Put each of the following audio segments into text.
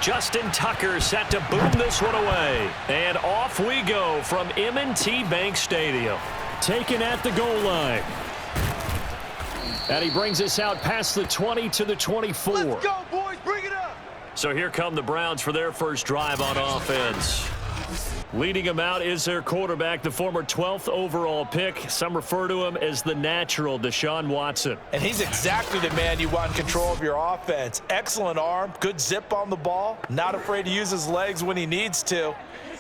Justin Tucker set to boom this one away. And off we go from M&T Bank Stadium. Taken at the goal line. And he brings us out past the 20 to the 24. Let's go, boys. Bring it up. So here come the Browns for their first drive on offense. Leading them out is their quarterback, the former 12th overall pick. Some refer to him as the natural, Deshaun Watson. And he's exactly the man you want in control of your offense. Excellent arm, good zip on the ball, not afraid to use his legs when he needs to.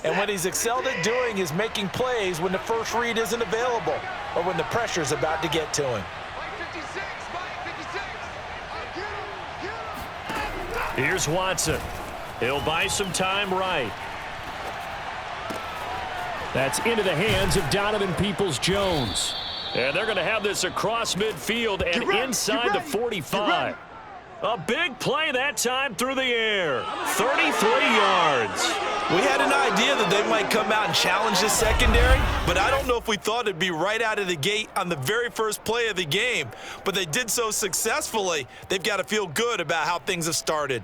And what he's excelled at doing is making plays when the first read isn't available or when the pressure's about to get to him. Here's Watson. He'll buy some time right. That's into the hands of Donovan Peoples-Jones. And they're going to have this across midfield and inside the 45. A big play that time through the air. 33 yards. We had an idea that they might come out and challenge this secondary, but I don't know if we thought it'd be right out of the gate on the very first play of the game. But they did so successfully, they've got to feel good about how things have started.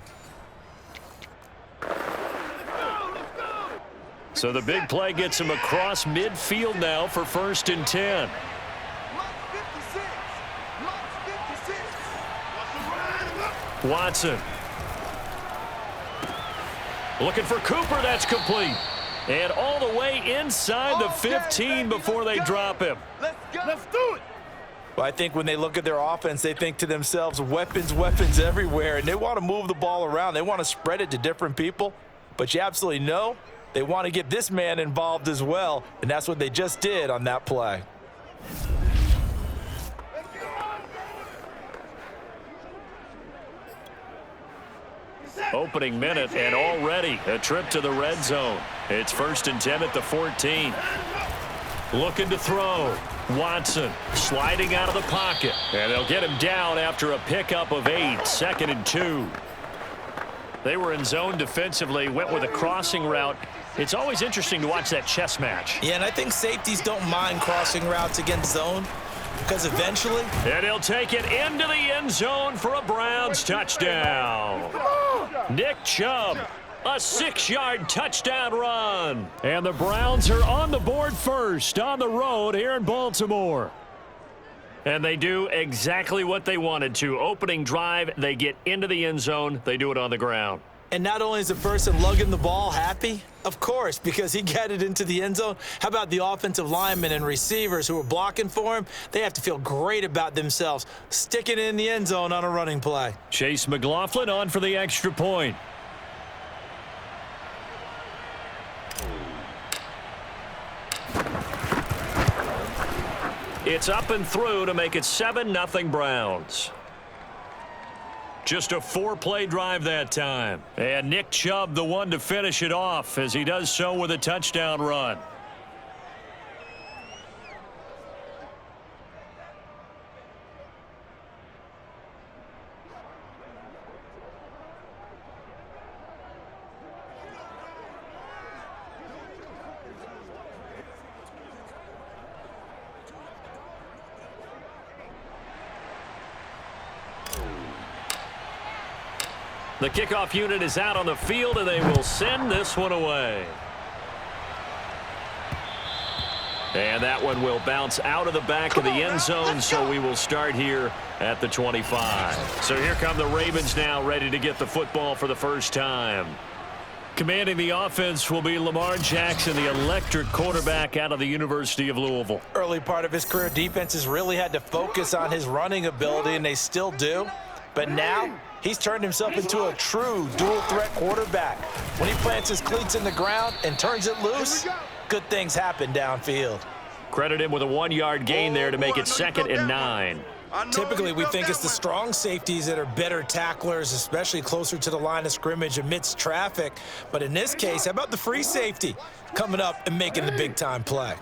So the big play gets him across midfield now for 1st and 10. Watson. Looking for Cooper. That's complete. And all the way inside the 15 before they drop him. Let's do it. Well, I think when they look at their offense, they think to themselves, weapons, weapons everywhere, and they want to move the ball around. They want to spread it to different people. But you absolutely know they want to get this man involved as well, and that's what they just did on that play. Opening minute, and already a trip to the red zone. It's 1st and 10 at the 14. Looking to throw. Watson sliding out of the pocket. And they'll get him down after a pickup of 8. 2nd and 2. They were in zone defensively, went with a crossing route. It's always interesting to watch that chess match. Yeah, and I think safeties don't mind crossing routes against zone because eventually. And he'll take it into the end zone for a Browns touchdown. Nick Chubb, a 6-yard touchdown run. And the Browns are on the board first on the road here in Baltimore. And they do exactly what they wanted to. Opening drive, they get into the end zone. They do it on the ground. And not only is the person lugging the ball happy, of course, because he got it into the end zone. How about the offensive linemen and receivers who are blocking for him? They have to feel great about themselves, sticking it in the end zone on a running play. Chase McLaughlin on for the extra point. It's up and through to make it 7-0 Browns. Just a 4-play drive that time. And Nick Chubb, the one to finish it off, as he does so with a touchdown run. The kickoff unit is out on the field, and they will send this one away. And that one will bounce out of the back of the end zone, so we will start here at the 25. So here come the Ravens now, ready to get the football for the first time. Commanding the offense will be Lamar Jackson, the electric quarterback out of the University of Louisville. Early part of his career, defenses really had to focus on his running ability, and they still do. But now, he's turned himself into a true dual-threat quarterback. When he plants his cleats in the ground and turns it loose, good things happen downfield. Credit him with a 1-yard gain there to make it 2nd and 9. Typically, we think it's the strong safeties that are better tacklers, especially closer to the line of scrimmage amidst traffic. But in this case, how about the free safety coming up and making the big-time play?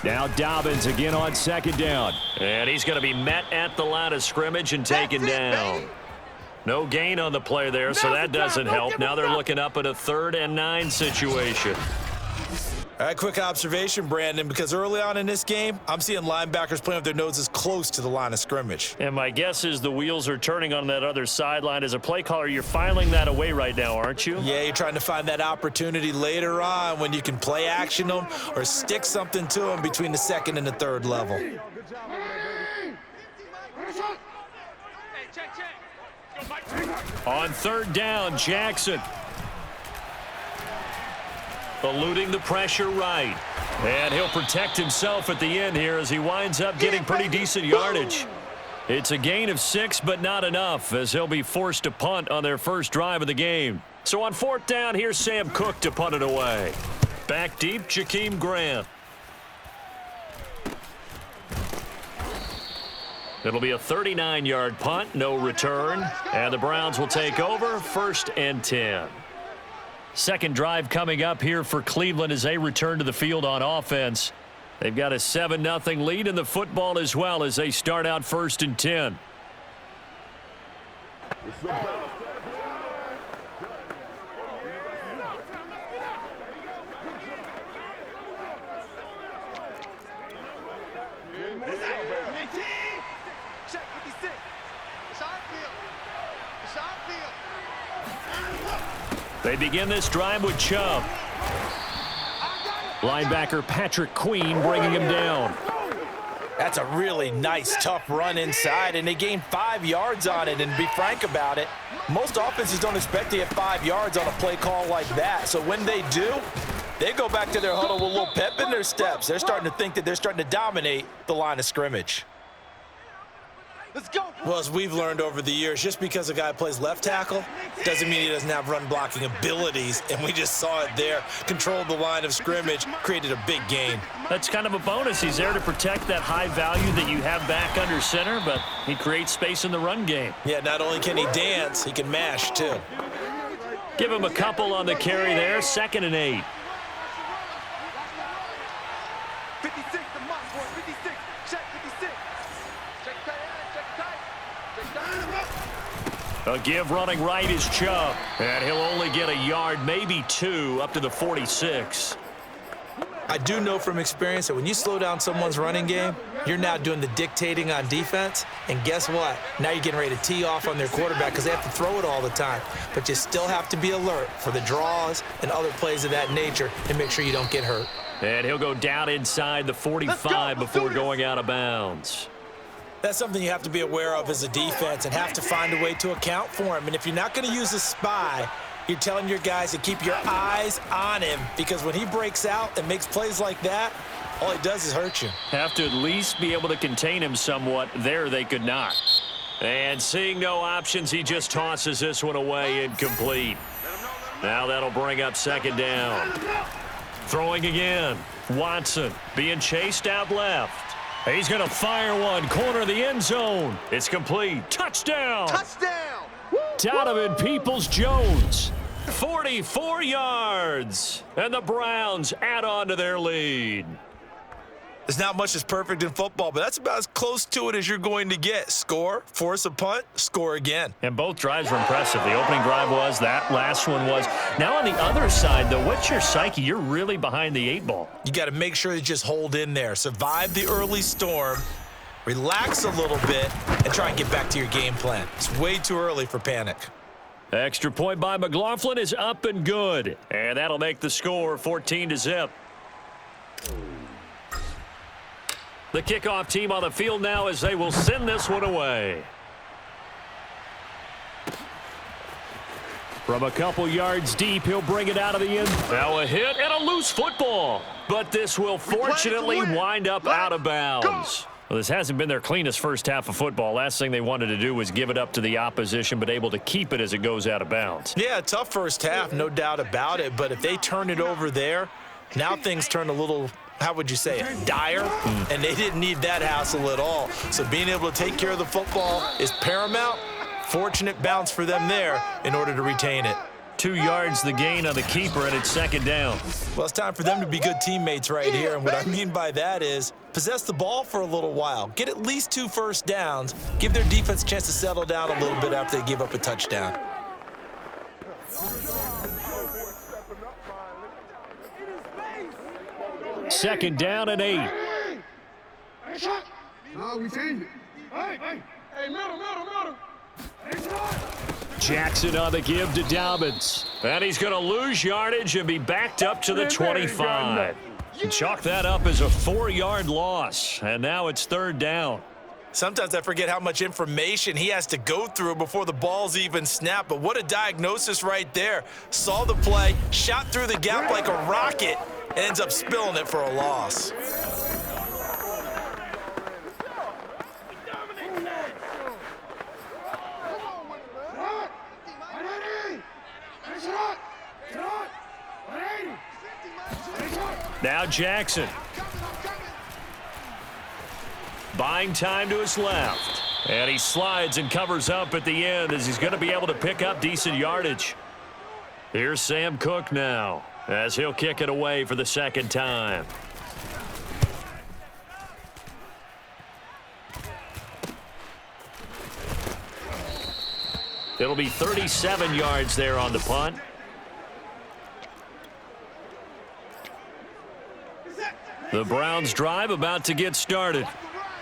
Now Dobbins again on 2nd down. And he's going to be met at the line of scrimmage and taken down. No gain on the play there, so that doesn't help. Now they're looking up at a 3rd and 9 situation. All right, quick observation, Brandon, because early on in this game, I'm seeing linebackers playing with their noses close to the line of scrimmage. And my guess is the wheels are turning on that other sideline. As a play caller, you're filing that away right now, aren't you? Yeah, you're trying to find that opportunity later on when you can play action them or stick something to them between the second and the third level. On third down, Jackson. Eluding the pressure right. And he'll protect himself at the end here as he winds up getting pretty decent yardage. It's a gain of 6, but not enough, as he'll be forced to punt on their first drive of the game. So on fourth down, here's Sam Cook to punt it away. Back deep, Jakeem Grant. It'll be a 39-yard punt, no return. And the Browns will take over, 1st and 10. Second drive coming up here for Cleveland as they return to the field on offense. They've got a 7-0 lead in the football as well as they start out 1st and 10. They begin this drive with Chubb. Linebacker Patrick Queen bringing him down. That's a really nice, tough run inside, and they gained 5 yards on it. And to be frank about it, most offenses don't expect to get 5 yards on a play call like that. So when they do, they go back to their huddle with a little pep in their steps. They're starting to think that they're starting to dominate the line of scrimmage. Let's go. Well, as we've learned over the years, just because a guy plays left tackle doesn't mean he doesn't have run blocking abilities, and we just saw it there. Controlled the line of scrimmage, created a big gain. That's kind of a bonus. He's there to protect that high value that you have back under center, but he creates space in the run game. Yeah, not only can he dance, he can mash too. Give him a couple on the carry there, 2nd and 8. 56, the mark for 56. Check 56. Check tight, A give running right is Chubb, and he'll only get a yard, maybe 2, up to the 46. I do know from experience that when you slow down someone's running game, you're now doing the dictating on defense, and guess what? Now you're getting ready to tee off on their quarterback because they have to throw it all the time. But you still have to be alert for the draws and other plays of that nature and make sure you don't get hurt. And he'll go down inside the 45 before going out of bounds. That's something you have to be aware of as a defense and have to find a way to account for him. And if you're not going to use a spy, you're telling your guys to keep your eyes on him, because when he breaks out and makes plays like that, all he does is hurt you. Have to at least be able to contain him somewhat. There they could not. And seeing no options, he just tosses this one away, incomplete. Now that'll bring up 2nd down. Throwing again. Watson being chased out left. He's going to fire one, corner of the end zone. It's complete. Touchdown. Touchdown. Donovan Peoples-Jones, 44 yards. And the Browns add on to their lead. There's not much that's perfect in football, but that's about as close to it as you're going to get. Score, force a punt, score again. And both drives were impressive. The opening drive was, that last one was. Now on the other side, though, what's your psyche? You're really behind the 8 ball. You got to make sure you just hold in there. Survive the early storm, relax a little bit, and try and get back to your game plan. It's way too early for panic. Extra point by McLaughlin is up and good. And that'll make the score 14-0. The kickoff team on the field now as they will send this one away. From a couple yards deep, he'll bring it out of the end. Now a hit and a loose football. But this will fortunately wind up out of bounds. Well, this hasn't been their cleanest first half of football. Last thing they wanted to do was give it up to the opposition, but able to keep it as it goes out of bounds. Yeah, tough first half, no doubt about it. But if they turn it over there, now things turn a little, how would you say it, dire, and they didn't need that hassle at all. So being able to take care of the football is paramount. Fortunate bounce for them there in order to retain it. 2 yards the gain on the keeper, and it's 2nd down. Well, it's time for them to be good teammates right here, and what I mean by that is possess the ball for a little while, get at least 2 first downs, give their defense a chance to settle down a little bit after they give up a touchdown. second down and 8. No, we change it. Hey, middle. Jackson on the give to Dobbins. And he's going to lose yardage and be backed up to the 25. Chalk that up as a 4-yard loss. And now it's third down. Sometimes I forget how much information he has to go through before the ball's even snapped. But what a diagnosis right there. Saw the play, shot through the gap like a rocket, and ends up spilling it for a loss. Now Jackson. Buying time to his left. And he slides and covers up at the end as he's going to be able to pick up decent yardage. Here's Sam Cook now as he'll kick it away for the second time. It'll be 37 yards there on the punt. The Browns drive about to get started.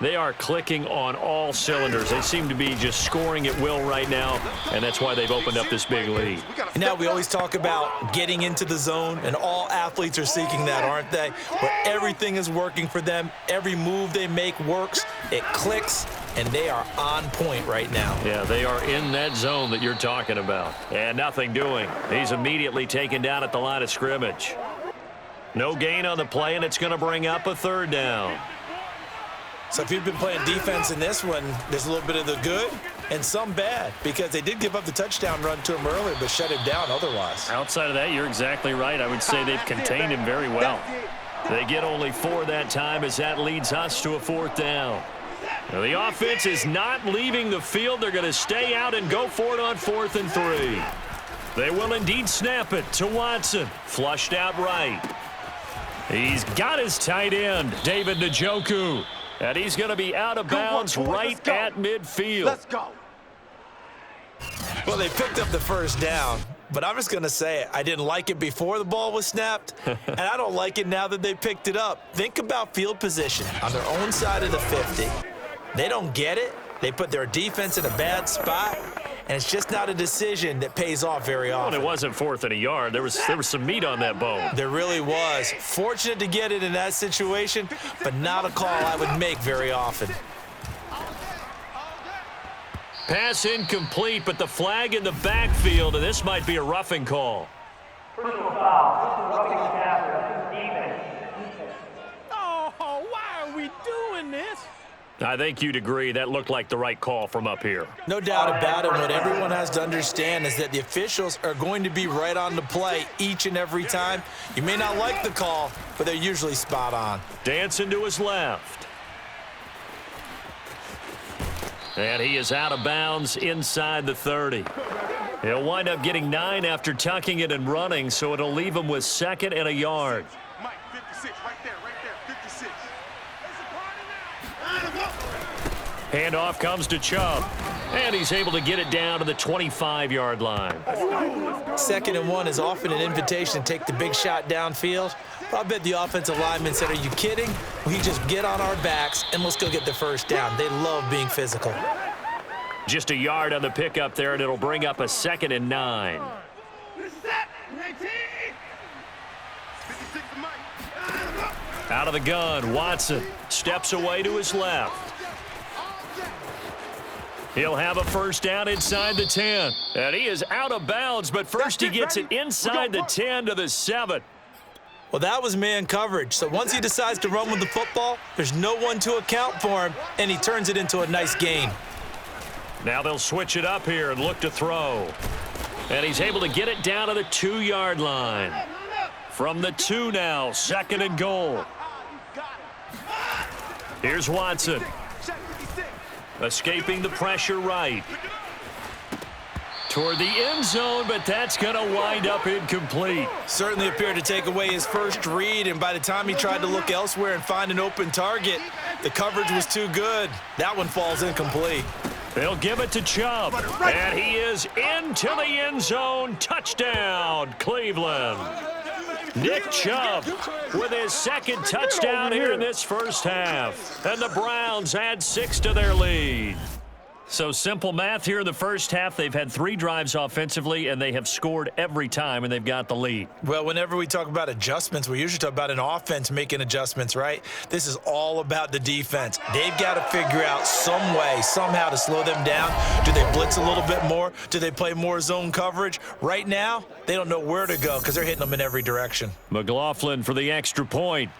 They are clicking on all cylinders. They seem to be just scoring at will right now, and that's why they've opened up this big lead. Now we always talk about getting into the zone, and all athletes are seeking that, aren't they? Where everything is working for them. Every move they make works. It clicks, and they are on point right now. Yeah, they are in that zone that you're talking about. And nothing doing. He's immediately taken down at the line of scrimmage. No gain on the play, and it's going to bring up a third down. So if you've been playing defense in this one, there's a little bit of the good and some bad, because they did give up the touchdown run to him earlier but shut him down otherwise. Outside of that, you're exactly right. I would say they've contained him very well. They get only 4 that time as that leads us to a fourth down. Now, the offense is not leaving the field. They're going to stay out and go for it on 4th and 3. They will indeed snap it to Watson. Flushed out right. He's got his tight end, David Njoku. And he's going to be out of bounds right at midfield. Let's go. Well, they picked up the first down, but I'm just going to say it. I didn't like it before the ball was snapped, and I don't like it now that they picked it up. Think about field position on their own side of the 50. They don't get it. They put their defense in a bad spot, and it's just not a decision that pays off very often. Well, it wasn't 4th and a yard. There was some meat on that bone. There really was. Fortunate to get it in that situation, but not a call I would make very often. Pass incomplete, but the flag in the backfield, and this might be a roughing call. Personal foul. Roughing the passer. Defense. Oh, why are we doing this? I think you'd agree that looked like the right call from up here. No doubt about it. What everyone has to understand is that the officials are going to be right on the play each and every time. You may not like the call, but they're usually spot on. Dancing to his left. And he is out of bounds inside the 30. He'll wind up getting 9 after tucking it and running, so it'll leave him with 2nd and a yard. Mike, 56, right there, 56. Handoff comes to Chubb, and he's able to get it down to the 25-yard line. 2nd and 1 is often an invitation to take the big shot downfield. But I bet the offensive lineman said, are you kidding? We just get on our backs and let's go get the first down. They love being physical. Just a yard on the pickup there, and it'll bring up a 2nd and 9. Out of the gun, Watson steps away to his left. He'll have a first down inside the 10. And he is out of bounds, but first he gets it inside the 10 to the 7. Well, that was man coverage. So once he decides to run with the football, there's no one to account for him, and he turns it into a nice gain. Now they'll switch it up here and look to throw. And he's able to get it down to the 2-yard line. From the 2 now, 2nd and goal. Here's Watson. Escaping the pressure right. Toward the end zone, but that's going to wind up incomplete. Certainly appeared to take away his first read, and by the time he tried to look elsewhere and find an open target, the coverage was too good. That one falls incomplete. They'll give it to Chubb, and he is into the end zone. Touchdown, Cleveland. Nick Chubb with his second touchdown here in this first half. And the Browns add 6 to their lead. So simple math here in the first half. They've had 3 drives offensively, and they have scored every time, and they've got the lead. Well, whenever we talk about adjustments, we usually talk about an offense making adjustments, right? This is all about the defense. They've got to figure out some way, somehow to slow them down. Do they blitz a little bit more? Do they play more zone coverage? Right now, they don't know where to go because they're hitting them in every direction. McLaughlin for the extra point.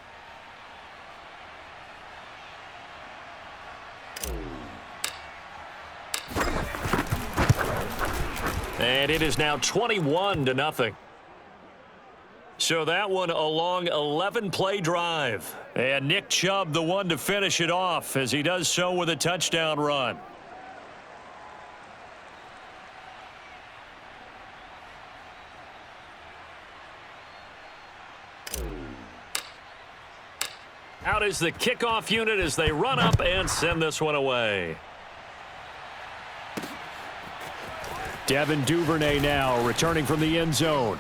And it is now 21-0. So that one a long 11-play drive. And Nick Chubb the one to finish it off as he does so with a touchdown run. Out is the kickoff unit as they run up and send this one away. Devin Duvernay now returning from the end zone.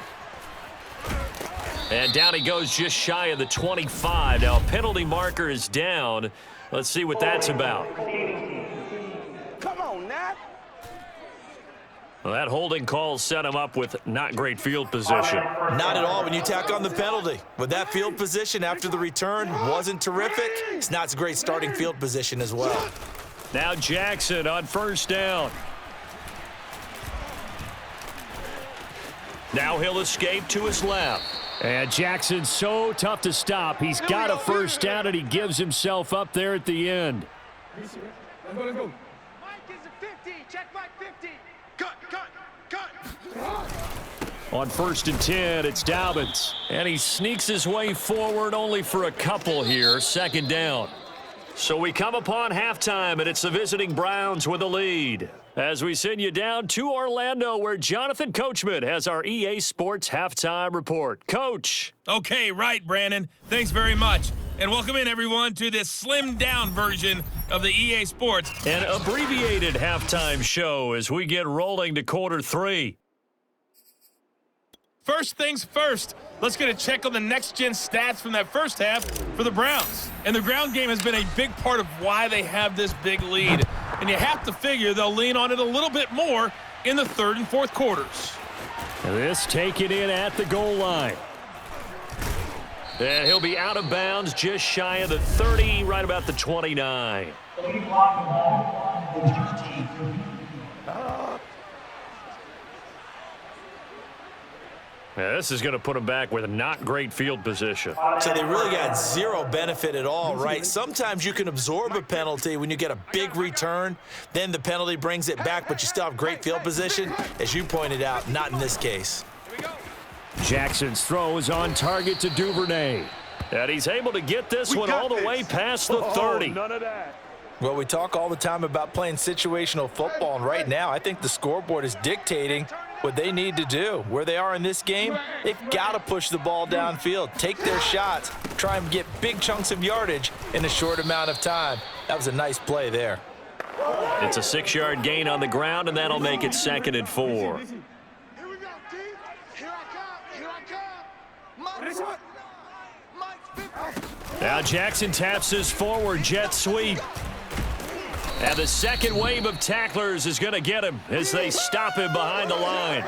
And down he goes just shy of the 25. Now a penalty marker is down. Let's see what that's about. Come on, Nat. Well, that holding call set him up with not great field position. Not at all when you tack on the penalty. With that field position after the return wasn't terrific. It's not a great starting field position as well. Now Jackson on first down. Now he'll escape to his left. And Jackson's so tough to stop. He's got a first down, and he gives himself up there at the end. Let's go. Mike is a 50. Check Mike 50. Cut. On first and 10, it's Dobbins. And he sneaks his way forward only for a couple here. Second down. So we come upon halftime, and it's the visiting Browns with the lead. As we send you down to Orlando, where Jonathan Coachman has our EA Sports halftime report. Coach. Okay, right, Brandon. Thanks very much. And welcome in, everyone, to this slimmed-down version of the EA Sports. An abbreviated halftime show as we get rolling to quarter 3. First things first, let's get a check on the next-gen stats from that first half for the Browns. And the ground game has been a big part of why they have this big lead. And you have to figure they'll lean on it a little bit more in the third and fourth quarters. This taken in at the goal line. And he'll be out of bounds just shy of the 30, right about the 29. Yeah, this is going to put him back with not great field position. So they really got zero benefit at all, right? Sometimes you can absorb a penalty when you get a big return. Then the penalty brings it back, but you still have great field position. As you pointed out, not in this case. Jackson's throw is on target to Duvernay. And he's able to get this one all the way past the 30. None of that. Well, we talk all the time about playing situational football, and right now I think the scoreboard is dictating what they need to do. Where they are in this game, they've got to push the ball downfield, take their shots, try and get big chunks of yardage in a short amount of time. That was a nice play there. It's a 6-yard gain on the ground, and that'll make it 2nd and 4. Here we go, D. Here I come. Mike's 50. Now Jackson taps his forward jet sweep. And the second wave of tacklers is going to get him as they stop him behind the line.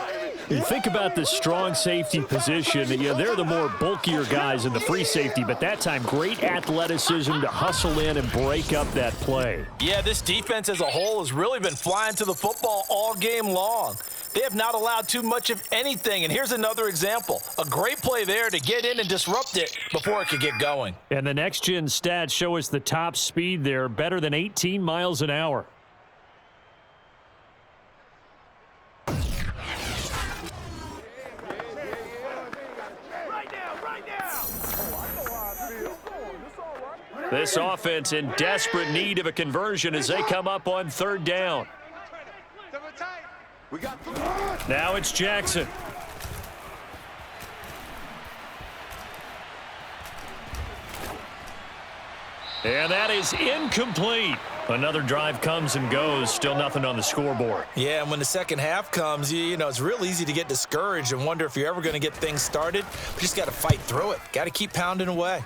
You think about the strong safety position. They're the more bulkier guys in the free safety, but that time great athleticism to hustle in and break up that play. Yeah, this defense as a whole has really been flying to the football all game long. They have not allowed too much of anything, and here's another example. A great play there to get in and disrupt it before it could get going. And the next-gen stats show us the top speed there, better than 18 miles an hour. This offense in desperate need of a conversion as they come up on 3rd down. Now it's Jackson. And that is incomplete. Another drive comes and goes, still nothing on the scoreboard. Yeah, and when the second half comes, you know, it's real easy to get discouraged and wonder if you're ever going to get things started. You just got to fight through it. Got to keep pounding away.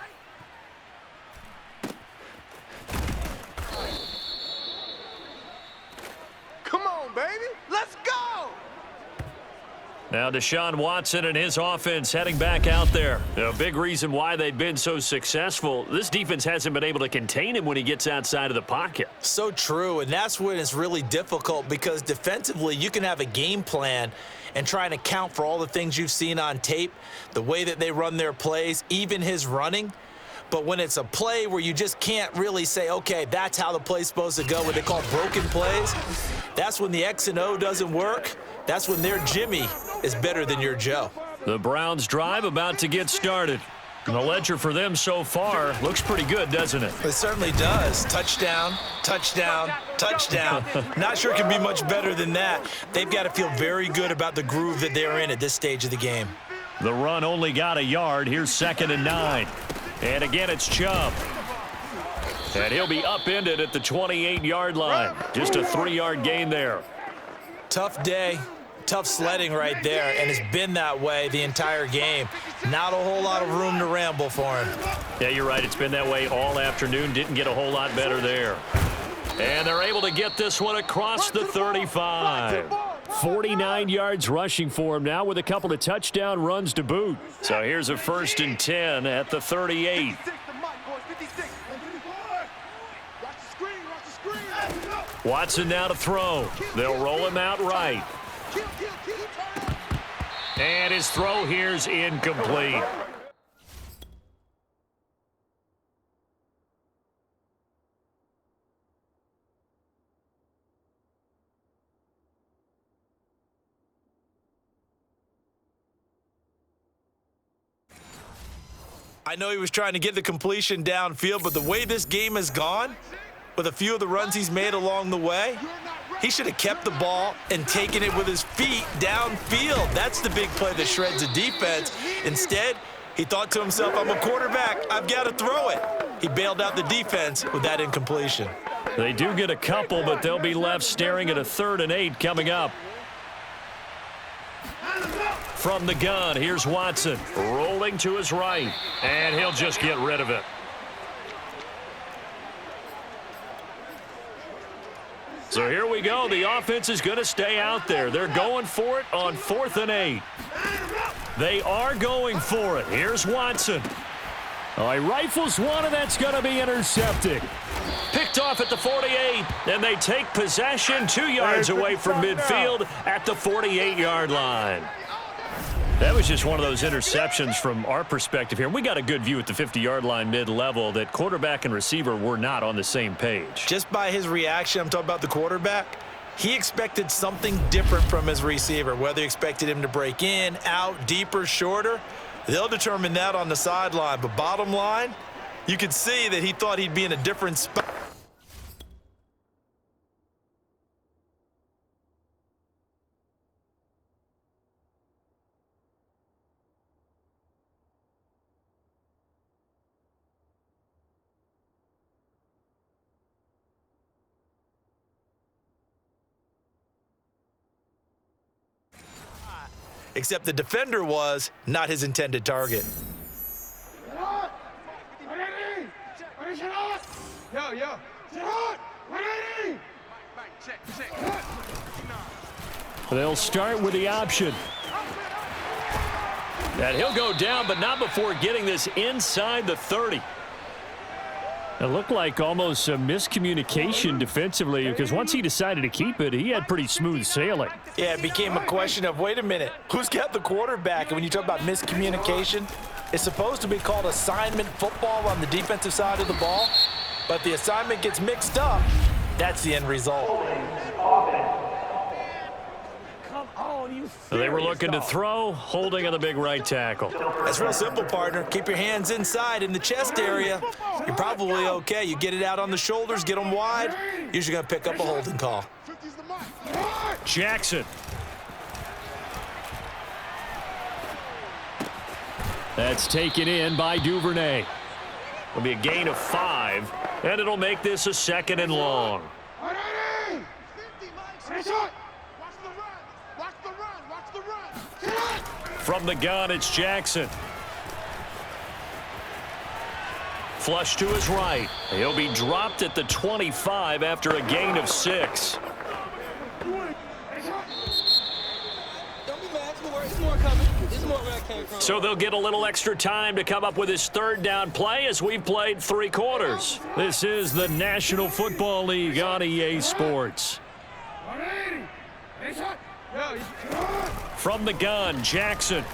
Come on, baby. Let's go. Now Deshaun Watson and his offense heading back out there. A big reason why they've been so successful. This defense hasn't been able to contain him when he gets outside of the pocket. So true, and that's when it's really difficult because defensively you can have a game plan and try and account for all the things you've seen on tape, the way that they run their plays, even his running. But when it's a play where you just can't really say, okay, that's how the play's supposed to go, what they call broken plays, that's when the X and O doesn't work. That's when their Jimmy is better than your Joe. The Browns drive about to get started. And the ledger for them so far looks pretty good, doesn't it? It certainly does. Touchdown, touchdown, touchdown. Not sure it can be much better than that. They've got to feel very good about the groove that they're in at this stage of the game. The run only got a yard. Here's 2nd and 9. And again, it's Chubb. And he'll be upended at the 28-yard line. Just a 3-yard gain there. Tough day. Tough sledding right there, and it's been that way the entire game. Not a whole lot of room to ramble for him. Yeah, you're right. It's been that way all afternoon. Didn't get a whole lot better there. And they're able to get this one across the 35. 49 yards rushing for him now with a couple of touchdown runs to boot. So here's a 1st and 10 at the 38. Watson now to throw. They'll roll him out right. And his throw here's incomplete. I know he was trying to get the completion downfield, but the way this game has gone, with a few of the runs he's made along the way, he should have kept the ball and taken it with his feet downfield. That's the big play that shreds the defense. Instead, he thought to himself, I'm a quarterback, I've got to throw it. He bailed out the defense with that incompletion. They do get a couple, but they'll be left staring at a 3rd and 8 coming up. From the gun, here's Watson, rolling to his right, and he'll just get rid of it. So here we go. The offense is going to stay out there. They're going for it on 4th and 8. They are going for it. Here's Watson. Oh, he rifles one, and that's going to be intercepted. Picked off at the 48, and they take possession 2 yards away from midfield at the 48-yard line. That was just one of those interceptions from our perspective here. We got a good view at the 50-yard line mid-level that quarterback and receiver were not on the same page. Just by his reaction, I'm talking about the quarterback, he expected something different from his receiver, whether he expected him to break in, out, deeper, shorter. They'll determine that on the sideline. But bottom line, you could see that he thought he'd be in a different spot. Except the defender was not his intended target. They'll start with the option. And he'll go down, but not before getting this inside the 30. It looked like almost a miscommunication defensively because once he decided to keep it, he had pretty smooth sailing. Yeah, it became a question of, wait a minute, who's got the quarterback? And when you talk about miscommunication, it's supposed to be called assignment football on the defensive side of the ball, but the assignment gets mixed up. That's the end result. They were looking to throw, holding on the big right tackle. That's real simple, partner. Keep your hands inside in the chest area. You're probably okay. You get it out on the shoulders, get them wide. Usually going to pick up a holding call. Jackson. That's taken in by Duvernay. It'll be a gain of 5, and it'll make this a 2nd and long. From the gun, it's Jackson. Flush to his right. He'll be dropped at the 25 after a gain of 6. So they'll get a little extra time to come up with his 3rd down play as we've played 3 quarters. This is the National Football League on EA Sports. From the gun, Jackson.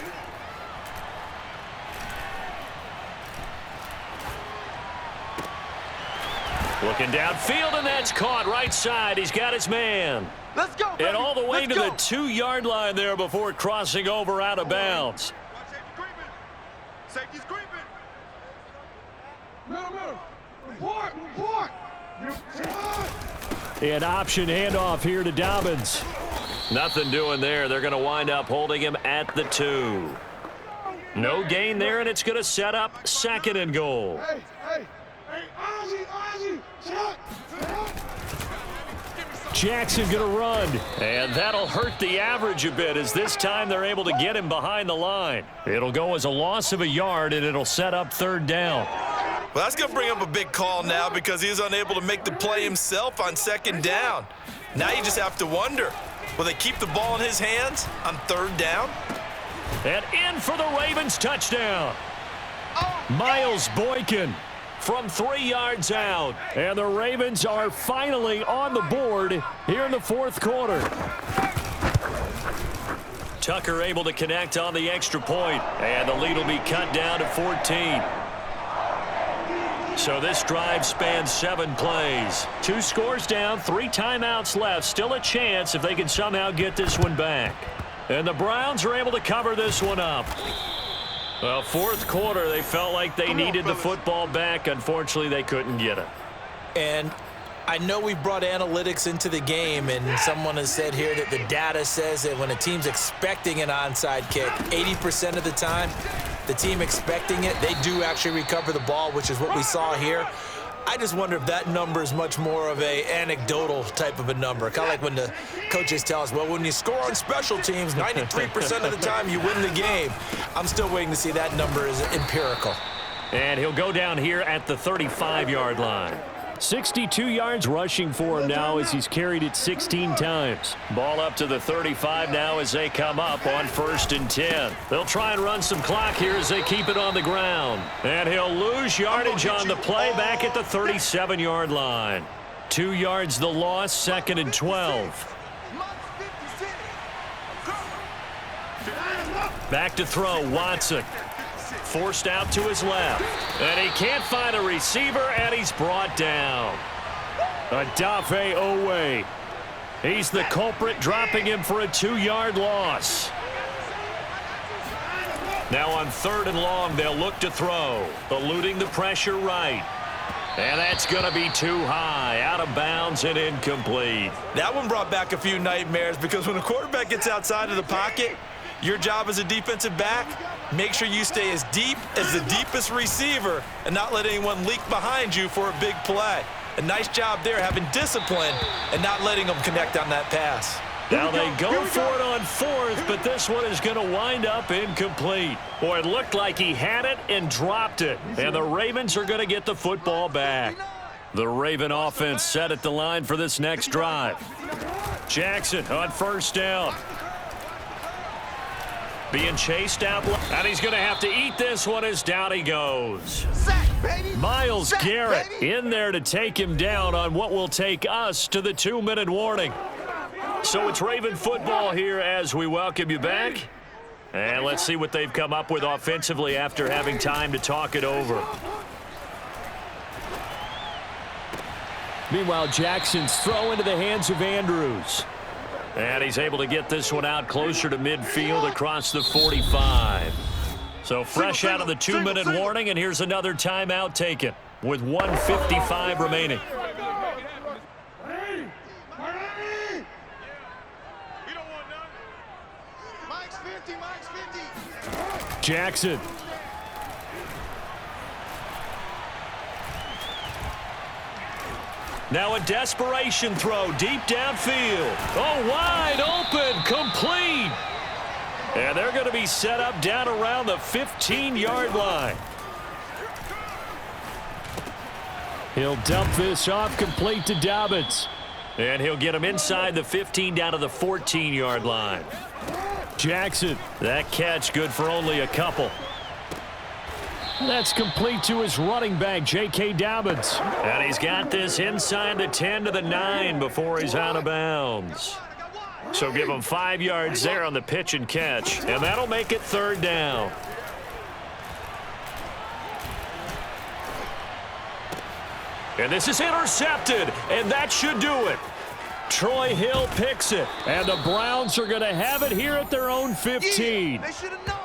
Looking downfield, and that's caught right side. He's got his man. Let's go, baby. And all the way Let's to go. the 2-yard line there before crossing over out of bounds. Safety's creeping. Report. An option handoff here to Dobbins. Nothing doing there. They're going to wind up holding him at the 2. No gain there, and it's going to set up 2nd and goal. Hey, Ozzy, shut. Jackson going to run, and that'll hurt the average a bit as this time they're able to get him behind the line. It'll go as a loss of a yard, and it'll set up 3rd down. Well, that's going to bring up a big call now because he's unable to make the play himself on 2nd down. Now you just have to wonder, will they keep the ball in his hands on 3rd down? And in for the Ravens touchdown. Miles Boykin from 3 yards out. And the Ravens are finally on the board here in the 4th quarter. Tucker able to connect on the extra point, and the lead will be cut down to 14. So this drive spans 7 plays. 2 scores down, 3 timeouts left. Still a chance if they can somehow get this one back. And the Browns are able to cover this one up. Well, 4th quarter, they felt like they needed the football back. Unfortunately, they couldn't get it. And I know we've brought analytics into the game, and someone has said here that the data says that when a team's expecting an onside kick, 80% of the time, the team expecting it, they do actually recover the ball, which is what we saw here. I just wonder if that number is much more of a anecdotal type of a number. Kind of like when the coaches tell us, well, when you score on special teams, 93% of the time you win the game. I'm still waiting to see that number is empirical. And he'll go down here at the 35-yard line. 62 yards rushing for him now as he's carried it 16 times. Ball up to the 35 now as they come up on 1st and 10. They'll try and run some clock here as they keep it on the ground. And he'll lose yardage on the play back at the 37-yard line. 2 yards the loss, 2nd and 12. Back to throw, Watson. Forced out to his left. And he can't find a receiver, and he's brought down. Adafe Owe. He's the culprit, dropping him for a 2-yard loss. Now on 3rd and long, they'll look to throw. Eluding the pressure right. And that's going to be too high. Out of bounds and incomplete. That one brought back a few nightmares because when a quarterback gets outside of the pocket, your job as a defensive back, make sure you stay as deep as the deepest receiver and not let anyone leak behind you for a big play. A nice job there having discipline and not letting them connect on that pass. Now they go for it on 4th, but this one is going to wind up incomplete. Boy, it looked like he had it and dropped it. And the Ravens are going to get the football back. The Raven offense set at the line for this next drive. Jackson on 1st down. Being chased out, and he's going to have to eat this one as down he goes. Myles Garrett in there to take him down on what will take us to the 2-minute warning. So it's Raven football here as we welcome you back. And let's see what they've come up with offensively after having time to talk it over. Meanwhile, Jackson's throw into the hands of Andrews. And he's able to get this one out closer to midfield across the 45. So fresh out of the 2-minute warning, and here's another timeout taken with 1:55 remaining. Jackson. Now a desperation throw deep downfield. Oh, wide open, complete. And they're going to be set up down around the 15-yard line. He'll dump this off complete to Dobbins. And he'll get him inside the 15 down to the 14-yard line. Jackson, that catch good for only a couple. That's complete to his running back, J.K. Dobbins. And he's got this inside the 10 to the 9 before he's out of bounds. So give him 5 yards there on the pitch and catch, and that'll make it 3rd down. And this is intercepted, and that should do it. Troy Hill picks it, and the Browns are going to have it here at their own 15. They should have known.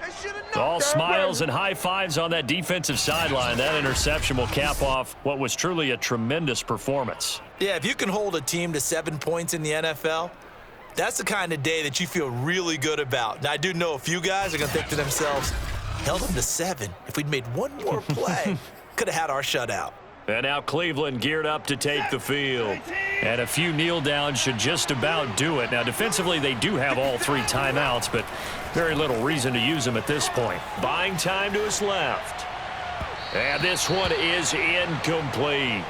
They should have known. All smiles and high fives on that defensive sideline. That interception will cap off what was truly a tremendous performance. Yeah, if you can hold a team to 7 points in the NFL, that's the kind of day that you feel really good about. Now, I do know a few guys are going to think to themselves, held them to 7. If we'd made one more play, could have had our shutout. And now Cleveland geared up to take the field. And a few kneel downs should just about do it. Now, defensively, they do have all 3 timeouts, but very little reason to use them at this point. Buying time to his left. And this one is incomplete.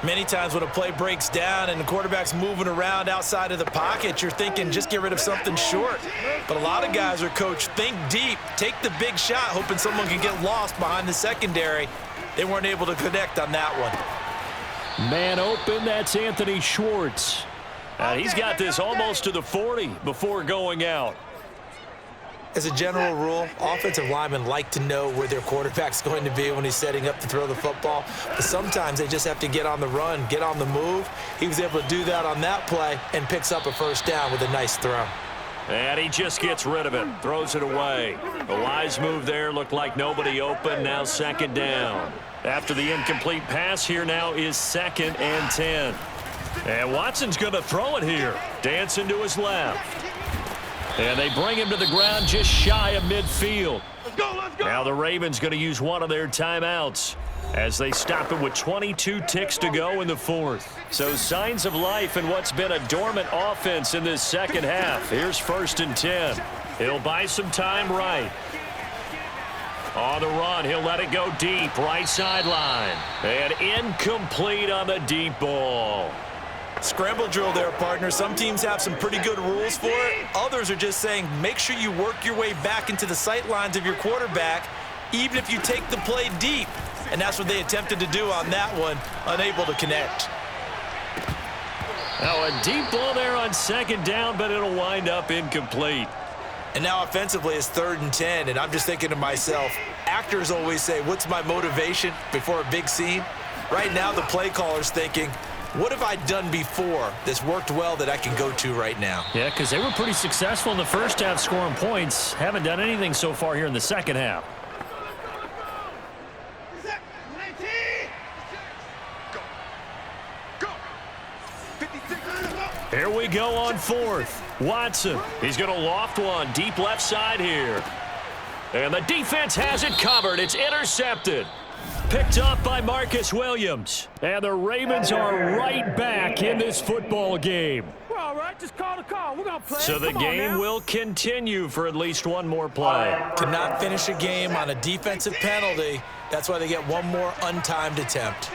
Many times when a play breaks down and the quarterback's moving around outside of the pocket, you're thinking just get rid of something short. But a lot of guys are coached, think deep, take the big shot, hoping someone can get lost behind the secondary. They weren't able to connect on that one. Man open, that's Anthony Schwartz. And he's got this almost to the 40 before going out. As a general rule, offensive linemen like to know where their quarterback's going to be when he's setting up to throw the football. But sometimes they just have to get on the run, get on the move. He was able to do that on that play and picks up a 1st down with a nice throw. And he just gets rid of it, throws it away. A wise move there, looked like nobody open, now 2nd down. After the incomplete pass, here now is 2nd and 10. And Watson's going to throw it here, dancing to his left. And they bring him to the ground just shy of midfield. Let's go, let's go. Now the Ravens going to use one of their timeouts as they stop it with 22 ticks to go in the 4th. So signs of life in what's been a dormant offense in this 2nd half. Here's 1st and 10. He'll buy some time right. On the run, he'll let it go deep, right sideline. And incomplete on the deep ball. Scramble drill there, partner. Some teams have some pretty good rules for it. Others are just saying make sure you work your way back into the sight lines of your quarterback, even if you take the play deep. And that's what they attempted to do on that one, unable to connect. Now a deep ball there on 2nd down, but it'll wind up incomplete. And now offensively it's 3rd and 10, and I'm just thinking to myself, actors always say, what's my motivation before a big scene? Right now the play caller's thinking, what have I done before that's worked well that I can go to right now? Yeah, because they were pretty successful in the 1st half scoring points. Haven't done anything so far here in the 2nd half. Go. 56. Here we go on 4th. Watson, he's going to loft one deep left side here. And the defense has it covered. It's intercepted. Picked up by Marcus Williams. And the Ravens are right back in this football game. We're all right. Just call the call. We're going to play. So the game will continue for at least one more play. Cannot finish a game on a defensive penalty. That's why they get one more untimed attempt.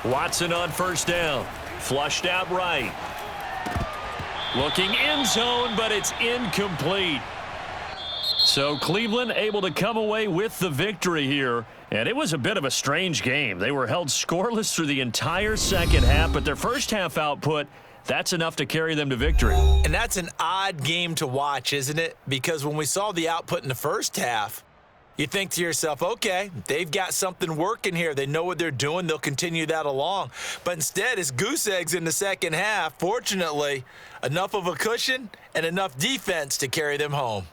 Watson on 1st down. Flushed out right. Looking end zone, but it's incomplete. So Cleveland able to come away with the victory here. And it was a bit of a strange game. They were held scoreless through the entire 2nd half, but their 1st half output, that's enough to carry them to victory. And that's an odd game to watch, isn't it? Because when we saw the output in the 1st half, you think to yourself, okay, they've got something working here. They know what they're doing. They'll continue that along. But instead, it's goose eggs in the 2nd half. Fortunately, enough of a cushion and enough defense to carry them home.